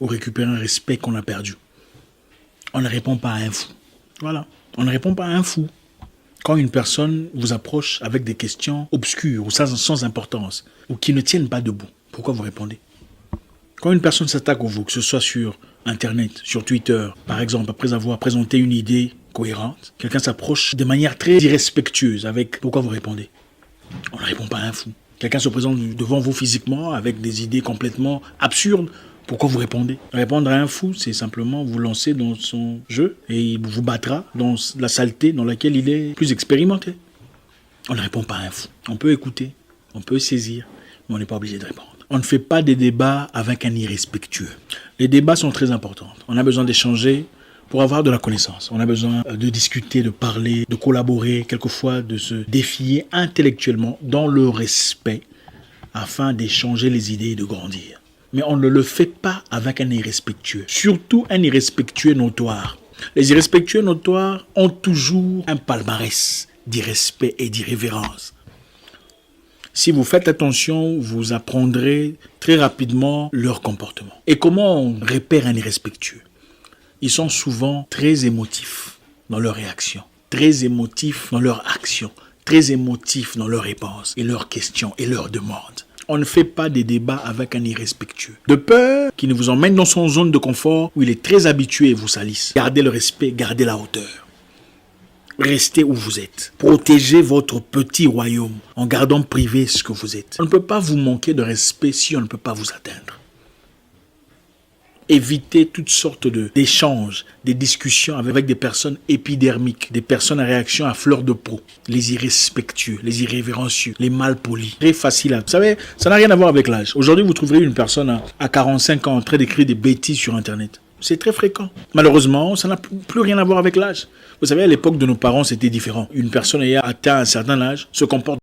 ou récupérer un respect qu'on a perdu. On ne répond pas à un fou. Voilà. On ne répond pas à un fou. Quand une personne vous approche avec des questions obscures ou sans importance, ou qui ne tiennent pas debout, pourquoi vous répondez? Quand une personne s'attaque à vous, que ce soit sur Internet, sur Twitter, par exemple, après avoir présenté une idée cohérente, quelqu'un s'approche de manière très irrespectueuse avec pourquoi vous répondez? On ne répond pas à un fou. Quelqu'un se présente devant vous physiquement avec des idées complètement absurdes. Pourquoi vous répondez? Répondre à un fou, c'est simplement vous lancer dans son jeu et il vous battra dans la saleté dans laquelle il est plus expérimenté. On ne répond pas à un fou. On peut écouter, on peut saisir, mais on n'est pas obligé de répondre. On ne fait pas des débats avec un irrespectueux. Les débats sont très importants. On a besoin d'échanger pour avoir de la connaissance. On a besoin de discuter, de parler, de collaborer, quelquefois de se défier intellectuellement dans le respect afin d'échanger les idées et de grandir. Mais on ne le fait pas avec un irrespectueux. Surtout un irrespectueux notoire. Les irrespectueux notoires ont toujours un palmarès d'irrespect et d'irrévérence. Si vous faites attention, vous apprendrez très rapidement leur comportement. Et comment on repère un irrespectueux? Ils sont souvent très émotifs dans leurs réactions, très émotifs dans leurs actions, très émotifs dans leurs réponses et leurs questions et leurs demandes. On ne fait pas des débats avec un irrespectueux. De peur qu'il ne vous emmène dans son zone de confort où il est très habitué et vous salisse. Gardez le respect, gardez la hauteur. Restez où vous êtes. Protégez votre petit royaume en gardant privé ce que vous êtes. On ne peut pas vous manquer de respect si on ne peut pas vous atteindre. Évitez toutes sortes d'échanges, des discussions avec des personnes épidermiques, des personnes à réaction à fleur de peau, les irrespectueux, les irrévérencieux, les malpolis. Très facile. Vous savez, ça n'a rien à voir avec l'âge. Aujourd'hui, vous trouverez une personne à 45 ans en train d'écrire des bêtises sur Internet. C'est très fréquent. Malheureusement, ça n'a plus rien à voir avec l'âge. Vous savez, à l'époque de nos parents, c'était différent. Une personne ayant atteint un certain âge se comporte